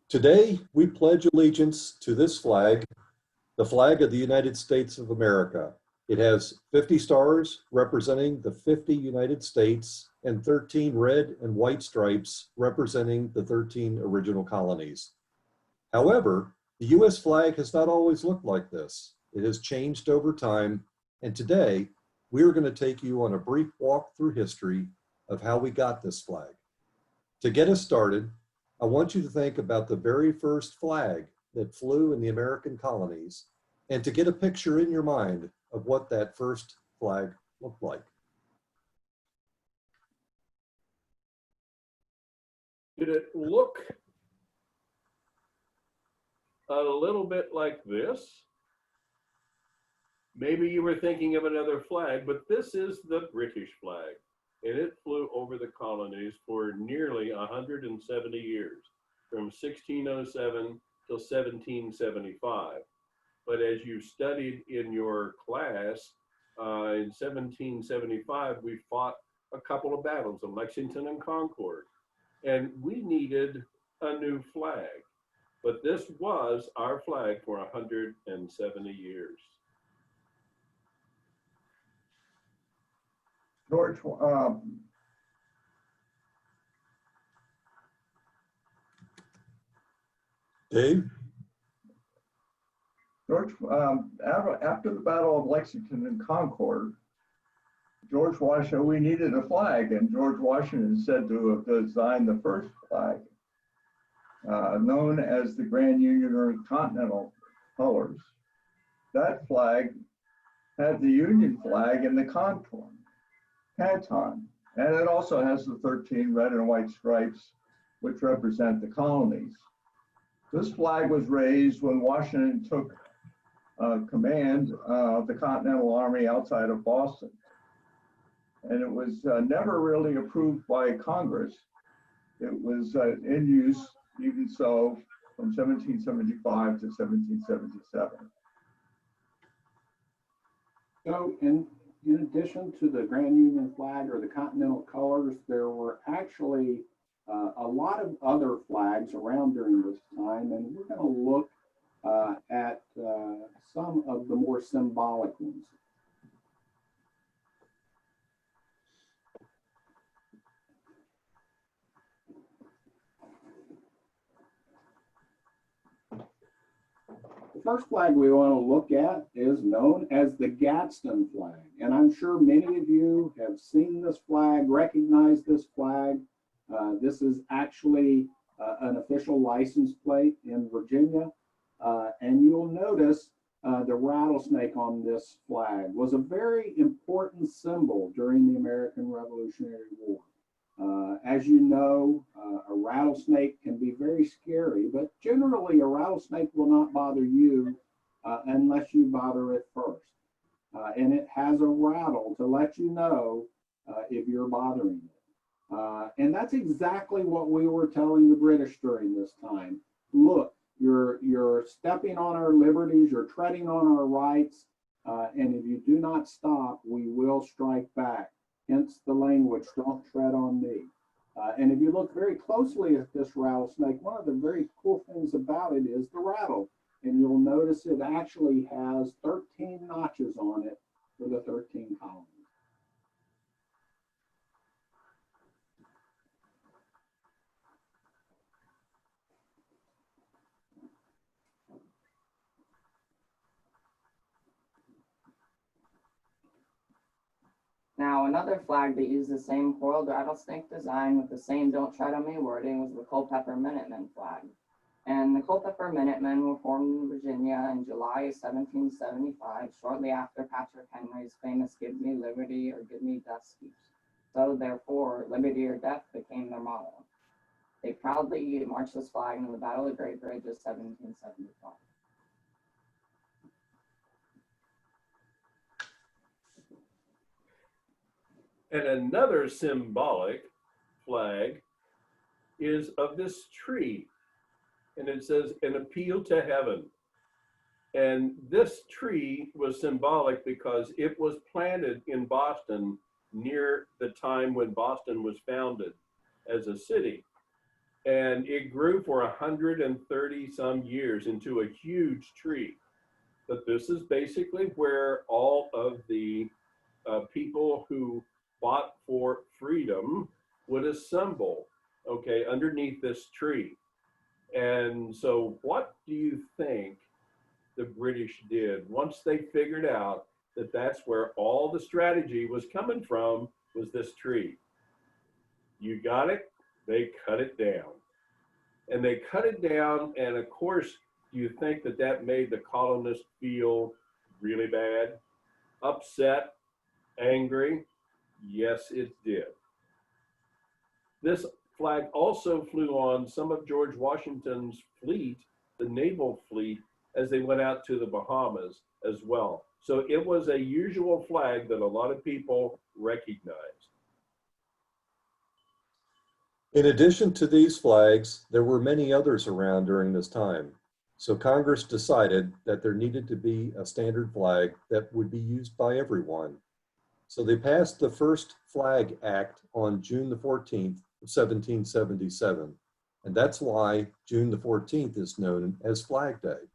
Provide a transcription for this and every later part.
Today, we pledge allegiance to this flag, the flag of the United States of America. It has 50 stars representing the 50 United States and 13 red and white stripes representing the 13 original colonies. However, the US flag has not always looked like this. It has changed over time, and today we are going to take you on a brief walk through history of how we got this flag. To get us started, I want you to think about the very first flag that flew in the American colonies and to get a picture in your mind of what that first flag looked like. Did it look a little bit like this? Maybe you were thinking of another flag, but this is the British flag, and it flew over the colonies for nearly 170 years, from 1607 till 1775. But as you studied in your class, in 1775, we fought a couple of battles of Lexington and Concord, and we needed a new flag. But this was our flag for 170 years. George, Dave? George, after the Battle of Lexington and Concord, George Washington, we needed a flag, and George Washington is said to have designed the first flag, known as the Grand Union or Continental colors. That flag had the Union flag in the canton, and it also has the 13 red and white stripes, which represent the colonies. This flag was raised when Washington took command of the Continental Army outside of Boston. And it was never really approved by Congress. It was in use, even so, from 1775 to 1777. So in addition to the Grand Union flag or the Continental colors, there were actually a lot of other flags around during this time, and we're going to look at some of the more symbolic ones. The first flag we want to look at is known as the Gadsden Flag, and I'm sure many of you have seen this flag, recognize this flag. This is actually an official license plate in Virginia, and you'll notice the rattlesnake on this flag was a very important symbol during the American Revolutionary War. As you know, a rattlesnake can be very scary, but generally a rattlesnake will not bother you unless you bother it first. And it has a rattle to let you know if you're bothering it. And that's exactly what we were telling the British during this time. Look, you're stepping on our liberties, you're treading on our rights, and if you do not stop, we will strike back. Hence the language, don't tread on me. And if you look very closely at this rattlesnake, one of the very cool things about it is the rattle. And you'll notice it actually has 13 notches on it for the 13 colonies. Now, another flag that used the same coiled rattlesnake design with the same "Don't Tread on Me" wording was the Culpepper Minutemen flag. And the Culpepper Minutemen were formed in Virginia in July of 1775, shortly after Patrick Henry's famous "Give Me Liberty or Give Me Death" speech. So therefore, liberty or death became their motto. They proudly marched this flag in the Battle of Great Bridge of 1775. And another symbolic flag is of this tree. And it says, "An appeal to heaven." And this tree was symbolic because it was planted in Boston near the time when Boston was founded as a city. And it grew for 130 some years into a huge tree. But this is basically where all of the people who fought for freedom would assemble, okay, underneath this tree. And so what do you think the British did once they figured out that that's where all the strategy was coming from, was this tree? You got it? They cut it down. And they cut it down, and of course, do you think that that made the colonists feel really bad, upset, angry? Yes, it did. This flag also flew on some of George Washington's fleet, the naval fleet, as they went out to the Bahamas as well. So it was a usual flag that a lot of people recognized. In addition to these flags, there were many others around during this time. So Congress decided that there needed to be a standard flag that would be used by everyone. So they passed the first Flag Act on June the 14th of 1777. And that's why June the 14th is known as Flag Day.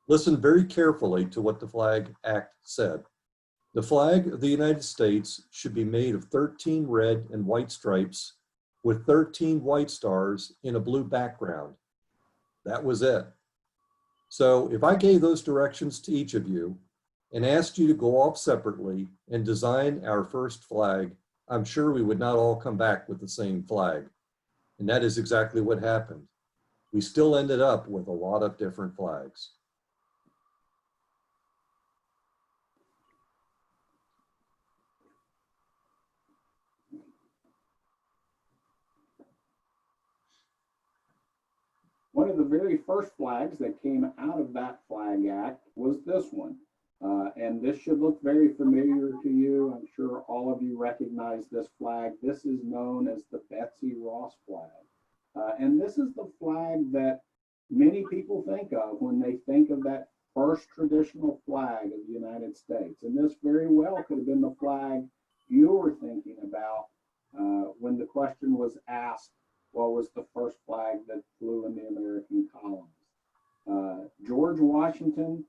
Listen very carefully to what the Flag Act said. The flag of the United States should be made of 13 red and white stripes with 13 white stars in a blue background. That was it. So if I gave those directions to each of you and asked you to go off separately and design our first flag, I'm sure we would not all come back with the same flag. And that is exactly what happened. We still ended up with a lot of different flags. One of the very first flags that came out of that Flag Act was this one. And this should look very familiar to you. I'm sure all of you recognize this flag. This is known as the Betsy Ross flag. And this is the flag that many people think of when they think of that first traditional flag of the United States. And this very well could have been the flag you were thinking about when the question was asked, what was the first flag that flew in the American colonies? George Washington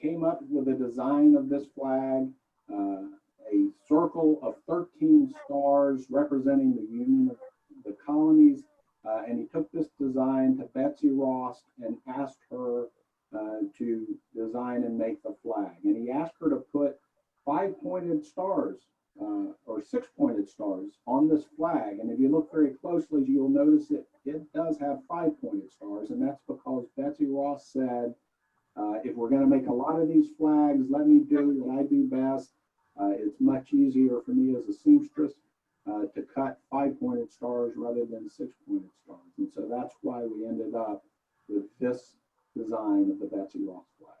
came up with a design of this flag, a circle of 13 stars representing the Union of the colonies. And he took this design to Betsy Ross and asked her to design and make the flag. And he asked her to put 5-pointed stars or 6-pointed stars on this flag. And if you look very closely, you'll notice it does have 5-pointed stars. And that's because Betsy Ross said, if we're going to make a lot of these flags, let me do what I do best. It's much easier for me as a seamstress to cut 5-pointed stars rather than 6-pointed stars. And so that's why we ended up with this design of the Betsy Ross flag.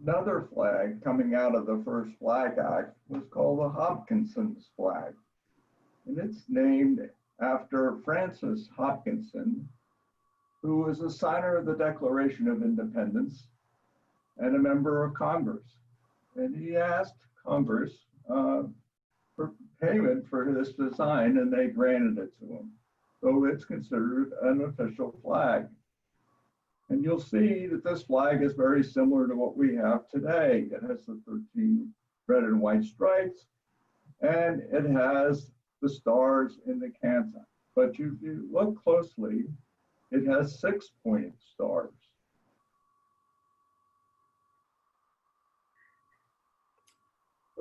Another flag coming out of the first Flag Act was called the Hopkinson's flag. And it's named after Francis Hopkinson, who was a signer of the Declaration of Independence and a member of Congress. And he asked Congress for payment for this design, and they granted it to him. So it's considered an official flag. And you'll see that this flag is very similar to what we have today. It has the 13 red and white stripes, and it has the stars in the canton. But if you look closely, it has 6-pointed stars.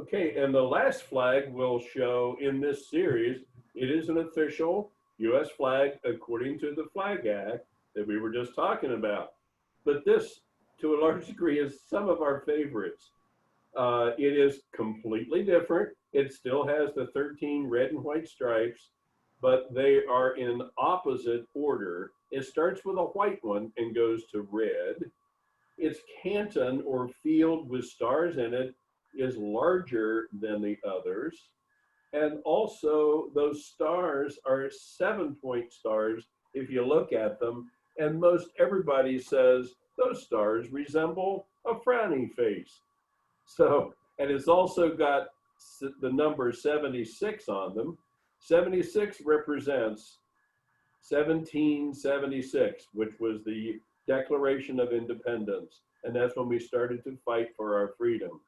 Okay, and the last flag we'll show in this series, it is an official U.S. flag according to the Flag Act that we were just talking about. But this, to a large degree, is some of our favorites. It is completely different. It still has the 13 red and white stripes, but they are in opposite order. It starts with a white one and goes to red. Its canton or field with stars in it is larger than the others. And also those stars are 7-point stars if you look at them. And most everybody says those stars resemble a frowny face. So, and it's also got the number 76 on them. 76 represents 1776, which was the Declaration of Independence. And that's when we started to fight for our freedom.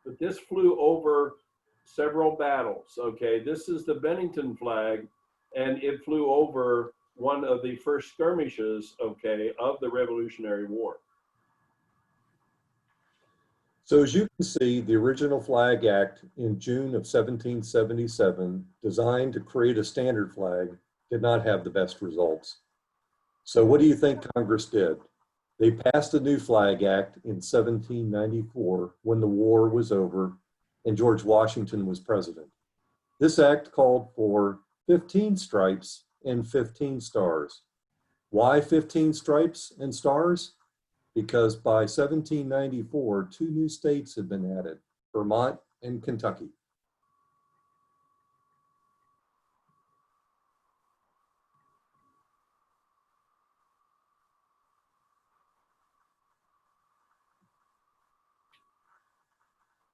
But this flew over several battles, okay? This is the Bennington flag, and it flew over one of the first skirmishes, okay, of the Revolutionary War. So as you can see, the original Flag Act in June of 1777, designed to create a standard flag, did not have the best results. So what do you think Congress did? They passed a new Flag Act in 1794 when the war was over and George Washington was president. This act called for 15 stripes and 15 stars. Why 15 stripes and stars? Because by 1794, 2 new states had been added, Vermont and Kentucky.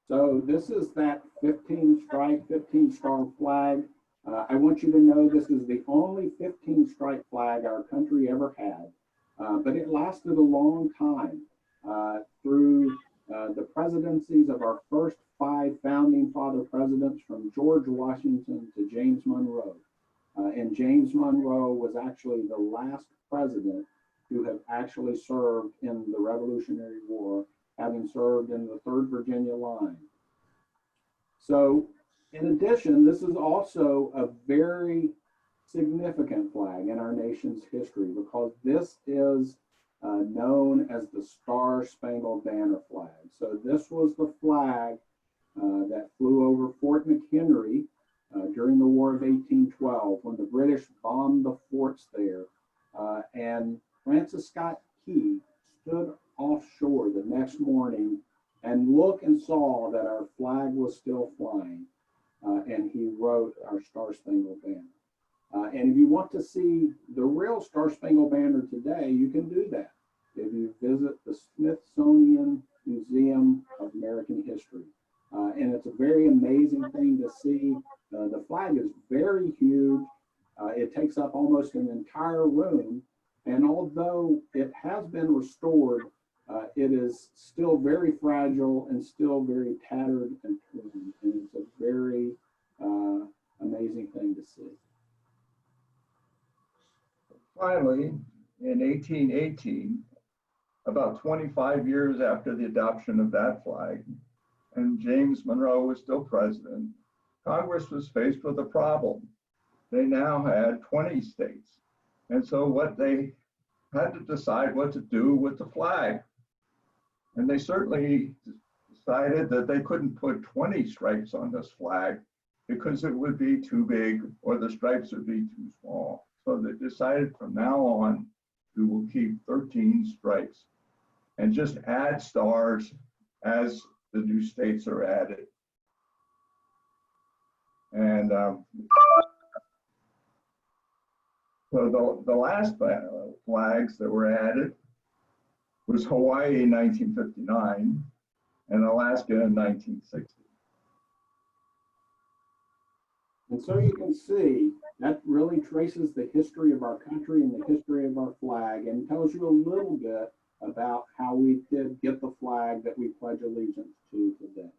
So this is that 15 stripe, 15 star flag. I want you to know this is the only 15 stripe flag our country ever had, but it lasted a long time through the presidencies of our first 5 founding father presidents, from George Washington to James Monroe. And James Monroe was actually the last president who have actually served in the Revolutionary War, having served in the 3rd Virginia line. So in addition, this is also a very significant flag in our nation's history, because this is known as the Star-Spangled Banner flag. So this was the flag that flew over Fort McHenry during the War of 1812, when the British bombed the forts there. And Francis Scott Key stood offshore the next morning and looked and saw that our flag was still flying. And he wrote our Star-Spangled Banner. And if you want to see the real Star-Spangled Banner today, you can do that if you visit the Smithsonian Museum of American History. And it's a very amazing thing to see. The flag is very huge. It takes up almost an entire room. And although it has been restored, it is still very fragile and still very tattered and torn. And it's a very amazing thing to see. Finally, in 1818, about 25 years after the adoption of that flag, and James Monroe was still president, Congress was faced with a problem. They now had 20 states. And so what they had to decide what to do with the flag. And they certainly decided that they couldn't put 20 stripes on this flag because it would be too big or the stripes would be too small. So they decided from now on, we will keep 13 stripes and just add stars as the new states are added. And so the last flags that were added was Hawaii in 1959 and Alaska in 1960. And so you can see that really traces the history of our country and the history of our flag, and tells you a little bit about how we did get the flag that we pledge allegiance to today.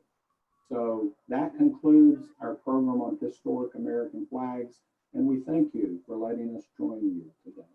So that concludes our program on historic American flags, and we thank you for letting us join you today.